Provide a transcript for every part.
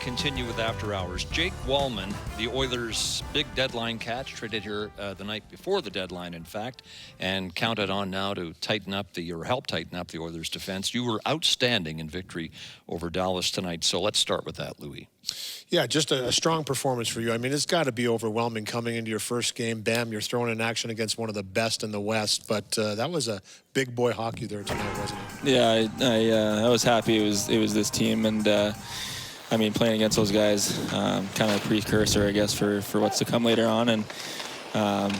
continue with After Hours. Jake Walman, the Oilers' big deadline catch, traded here the night before the deadline, in fact, and counted on now to help tighten up the Oilers' defense. You were outstanding in victory over Dallas tonight, so let's start with that, Louie. Yeah, just a strong performance for you. I mean, it's got to be overwhelming coming into your first game. Bam, you're thrown in action against one of the best in the West. But that was a big boy hockey there tonight, wasn't it? Yeah, I was happy it was this team, and I mean, playing against those guys, kind of a precursor, I guess, for what's to come later on. And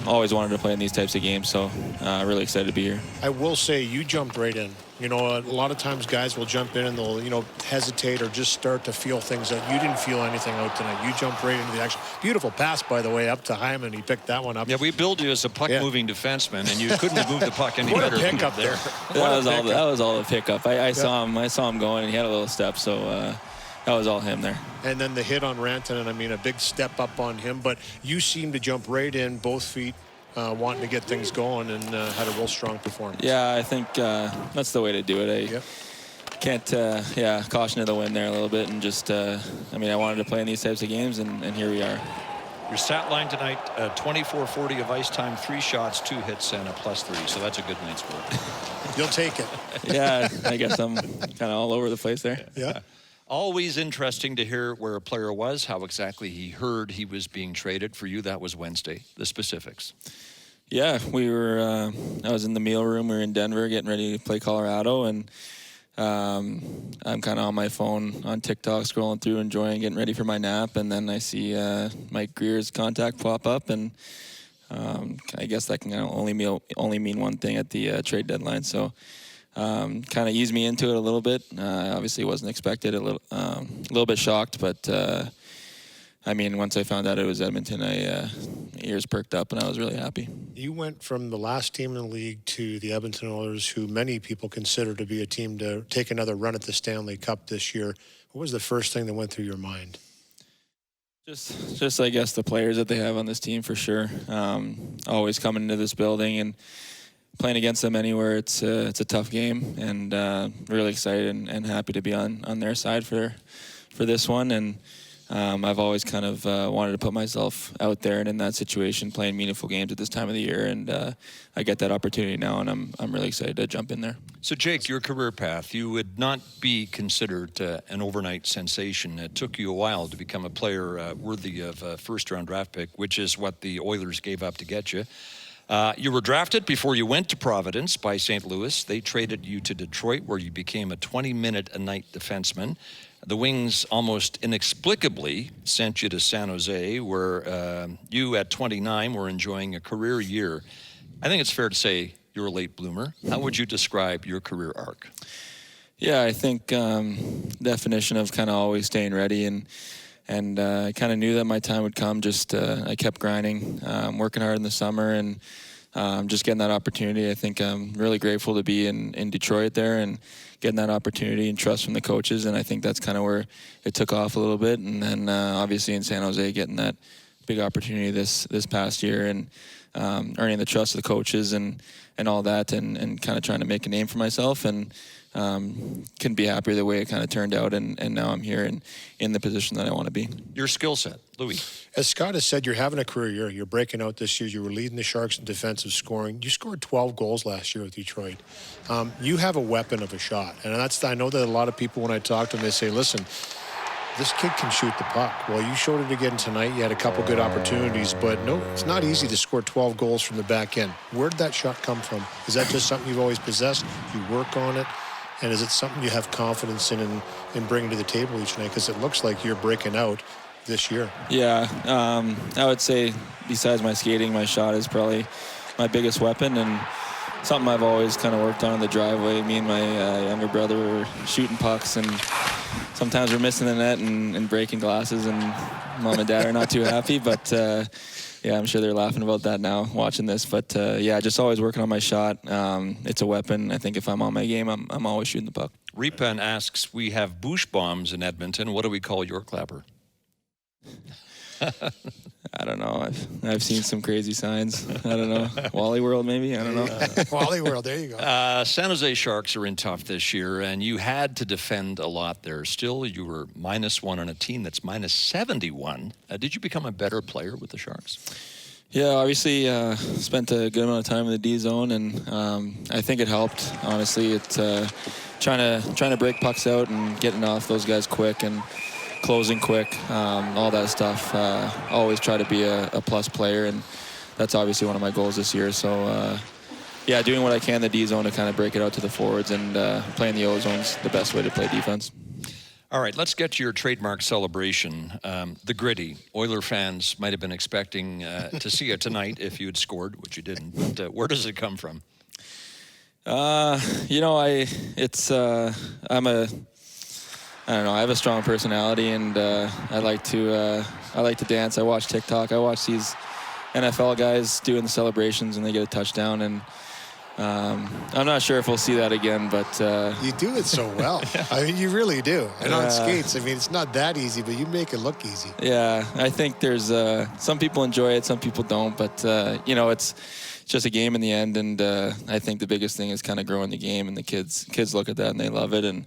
always wanted to play in these types of games, so really excited to be here. I will say you jumped right in. You know, a lot of times guys will jump in and they'll, hesitate or just start to feel things out. You didn't feel anything out tonight. You jumped right into the action. Beautiful pass, by the way, up to Hyman. He picked that one up. Yeah, we billed you as a puck-moving defenseman, and you couldn't have moved the puck any better. What a pickup there. That was all the pickup. I saw him going, and he had a little step, so that was all him there. And then the hit on Rantanen, I mean, a big step up on him. But you seemed to jump right in, both feet, wanting to get things going, and had a real strong performance. Yeah, I think that's the way to do it. Can't, caution to the wind there a little bit, and just, I wanted to play in these types of games, and here we are. Your stat line tonight, 24-40 of ice time, 3 shots, 2 hits, and a +3, so that's a good night's work. You'll take it. Yeah, I guess I'm kind of all over the place there. Yeah. Always interesting to hear where a player was, how exactly he heard he was being traded. For you, that was Wednesday. The specifics. Yeah, we were. I was in the meal room. We were in Denver, getting ready to play Colorado, and I'm kind of on my phone on TikTok, scrolling through, enjoying, getting ready for my nap, and then I see Mike Greer's contact pop up, and I guess that can only mean one thing at the trade deadline. So. Kind of eased me into it a little bit. Obviously wasn't expected, a little bit shocked, but once I found out it was Edmonton, ears perked up and I was really happy. You went from the last team in the league to the Edmonton Oilers, who many people consider to be a team to take another run at the Stanley Cup this year. What was the first thing that went through your mind? Just I guess the players that they have on this team for sure. Always coming into this building and playing against them anywhere, it's a tough game, and really excited and happy to be on their side for this one. And I've always kind of wanted to put myself out there and in that situation, playing meaningful games at this time of the year, and I get that opportunity now, and I'm really excited to jump in there. So, Jake, your career path, you would not be considered an overnight sensation. It took you a while to become a player worthy of a first-round draft pick, which is what the Oilers gave up to get you. You were drafted before you went to Providence by St. Louis. They traded you to Detroit, where you became a 20-minute-a-night defenseman. The Wings almost inexplicably sent you to San Jose, where you, at 29, were enjoying a career year. I think it's fair to say you're a late bloomer. How would you describe your career arc? Yeah, I think definition of kind of always staying ready, and I kind of knew that my time would come. Just I kept grinding, working hard in the summer, and just getting that opportunity. I think I'm really grateful to be in Detroit there and getting that opportunity and trust from the coaches. And I think that's kind of where it took off a little bit. And then obviously in San Jose, getting that big opportunity this past year, and earning the trust of the coaches and all that, and kind of trying to make a name for myself. And couldn't be happier the way it kind of turned out, and now I'm here and in the position that I want to be. Your skill set, Louie. As Scott has said, you're having a career year. You're breaking out this year. You were leading the Sharks in defensive scoring. You scored 12 goals last year with Detroit. You have a weapon of a shot, and I know that a lot of people, when I talk to them, they say, listen, this kid can shoot the puck. Well, you showed it again tonight. You had a couple good opportunities, but no, it's not easy to score 12 goals from the back end. Where did that shot come from? Is that just something you've always possessed? You work on it? And is it something you have confidence in bringing to the table each night? Because it looks like you're breaking out this year. Yeah, I would say besides my skating, my shot is probably my biggest weapon, and something I've always kind of worked on in the driveway. Me and my younger brother were shooting pucks, and sometimes we're missing the net and breaking glasses, and mom and dad are not too happy, but yeah, I'm sure they're laughing about that now watching this. But yeah, just always working on my shot. It's a weapon. I think if I'm on my game, I'm always shooting the puck. Repan asks, we have Bush bombs in Edmonton. What do we call your clapper? I don't know. I've seen some crazy signs. I don't know. Wally World, maybe? I don't know. Wally World, there you go. San Jose Sharks are in tough this year, and you had to defend a lot there. Still, you were -1 on a team that's -71. Did you become a better player with the Sharks? Yeah, obviously spent a good amount of time in the D zone, and I think it helped. Honestly, it's trying to break pucks out and getting off those guys quick and closing quick, all that stuff. Always try to be a plus player, and that's obviously one of my goals this year. So, yeah, doing what I can in the D zone to kind of break it out to the forwards, and playing the O zone's the best way to play defense. All right, let's get to your trademark celebration, the gritty. Oiler fans might have been expecting to see it tonight if you had scored, which you didn't. But where does it come from? You know, I don't know. I have a strong personality, and I like to dance. I watch TikTok. I watch these NFL guys doing the celebrations, and they get a touchdown. And I'm not sure if we'll see that again, but you do it so well. I mean, you really do. And on skates, I mean, it's not that easy, but you make it look easy. Yeah, I think there's some people enjoy it, some people don't. But you know, it's just a game in the end, and I think the biggest thing is kind of growing the game, and the kids look at that and they love it. And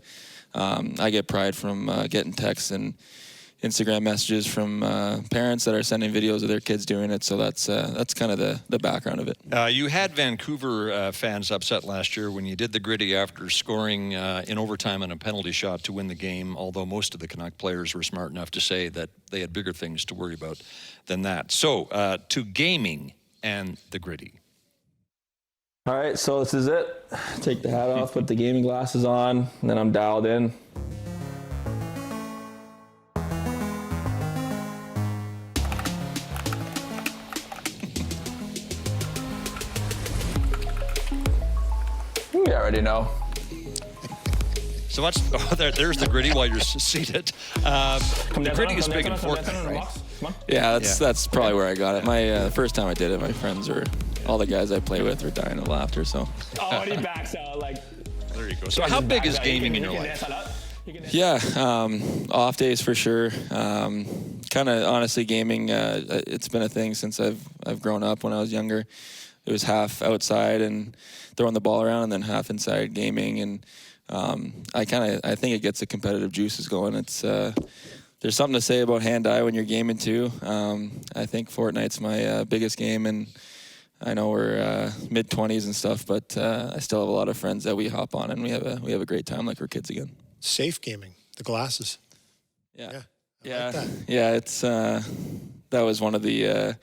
I get pride from getting texts and Instagram messages from parents that are sending videos of their kids doing it. So that's kind of the background of it. You had Vancouver fans upset last year when you did the gritty after scoring in overtime on a penalty shot to win the game, although most of the Canuck players were smart enough to say that they had bigger things to worry about than that. So to gaming and the gritty. All right, so this is it. Take the hat off, put the gaming glasses on, and then I'm dialed in. We already know. So there's the gritty while you're seated. The gritty is big in Fortnite, right? Yeah, that's probably where I got it. My first time I did it, my friends were, all the guys I play with were dying of laughter. So. Oh, and he backs out like. There you go. So how big is gaming in your life? Yeah, off days for sure. Kind of honestly, gaming. It's been a thing since I've grown up. When I was younger, it was half outside and throwing the ball around, and then half inside gaming. And I think it gets the competitive juices going. It's there's something to say about hand-eye when you're gaming too. I think Fortnite's my biggest game, and I know we're mid-20s and stuff, but I still have a lot of friends that we hop on, and we have a great time like we're kids again. Safe gaming, the glasses. Yeah. I like that. Yeah, it's that was one of the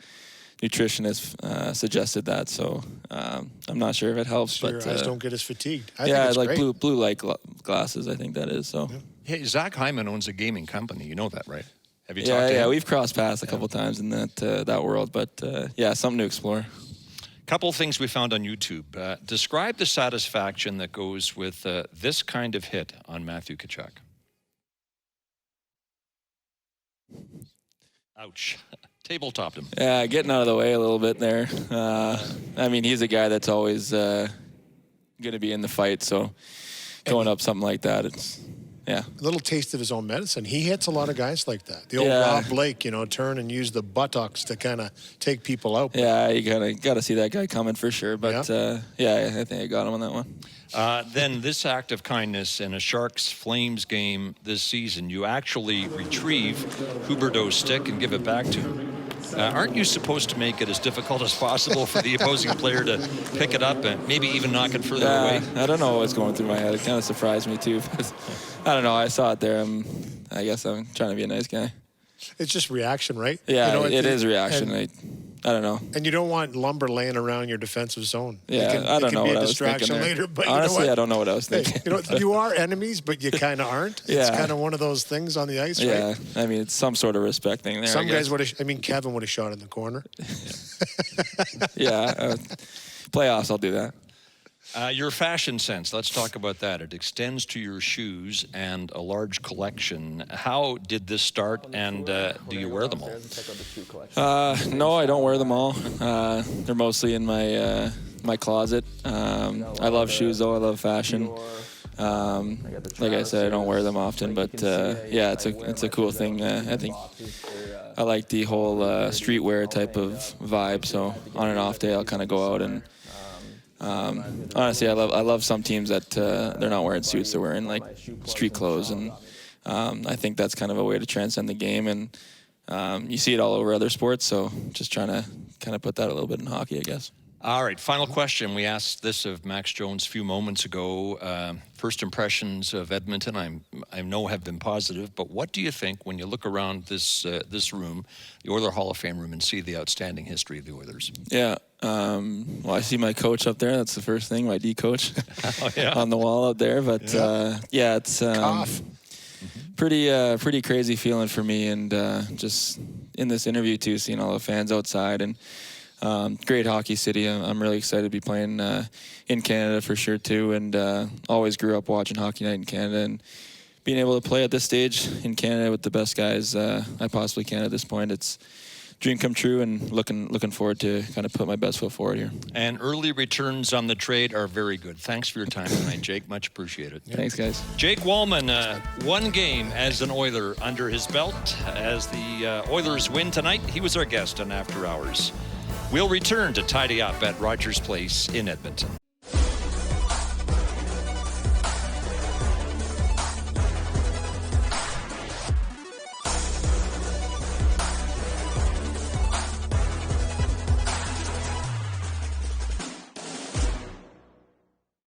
nutritionists suggested that, so I'm not sure if it helps, So but your eyes don't get as fatigued. I yeah, think it's great. blue light glasses. I think that is so. Yeah. Hey, Zach Hyman owns a gaming company. You know that, right? Have you talked Yeah, to him? we've crossed paths a couple times in that world, but yeah, something to explore. Couple of things we found on YouTube. Describe the satisfaction that goes with this kind of hit on Matthew Tkachuk. Ouch. Tabletopped him. Yeah, getting out of the way a little bit there. I mean, he's a guy that's always going to be in the fight, so going up something like that, it's, yeah. A little taste of his own medicine. He hits a lot of guys like that. The old Rob Blake, turn and use the buttocks to kind of take people out. Yeah, you got to see that guy coming for sure. But, yeah, I think I got him on that one. Then this act of kindness in a Sharks-Flames game this season, you actually retrieve Huberdeau's stick and give it back to him. Aren't you supposed to make it as difficult as possible for the opposing player to pick it up and maybe even knock it further away? I don't know what's going through my head. It kind of surprised me too. But I don't know. I saw it there. I guess I'm trying to be a nice guy. It's just reaction, right? Yeah, it is reaction. I don't know. And you don't want lumber laying around your defensive zone. Yeah, I don't know what I was thinking there. Later, but honestly, I don't know what I was thinking. Hey, you are enemies, but you kind of aren't. Yeah. It's kind of one of those things on the ice, right? Yeah, I mean, it's some sort of respect thing there. Some guys would have, Kevin would have shot in the corner. Yeah, playoffs, I'll do that. Your fashion sense, let's talk about that. It extends to your shoes and a large collection. How did this start, and do you wear them all? No, I don't wear them all. They're mostly in my closet. I love shoes, though. I love fashion. Like I said, I don't wear them often, but yeah, it's a cool thing. I think I like the whole streetwear type of vibe. So on an off day, I'll kind of go out and honestly, I love some teams that they're not wearing suits; they're wearing like street clothes, and I think that's kind of a way to transcend the game. And you see it all over other sports. So just trying to kind of put that a little bit in hockey, I guess. All right, final question. We asked this of Max Jones a few moments ago. First impressions of Edmonton, I know have been positive, but what do you think when you look around this room, the Oiler Hall of Fame room, and see the outstanding history of the Oilers? Yeah, well, I see my coach up there. That's the first thing, my D coach, oh, yeah. on the wall up there. But yeah, it's pretty crazy feeling for me, and just in this interview too, seeing all the fans outside and. Great hockey city. I'm really excited to be playing in Canada for sure too, and always grew up watching Hockey Night in Canada, and being able to play at this stage in Canada with the best guys I possibly can at this point, it's a dream come true, and looking forward to kind of put my best foot forward here. And early returns on the trade are very good. Thanks for your time tonight, Jake. Much appreciated. Yeah. Thanks, guys. Jake Walman, one game as an Oiler under his belt. As the Oilers win tonight, he was our guest on After Hours. We'll return to Tidy Up at Rogers Place in Edmonton.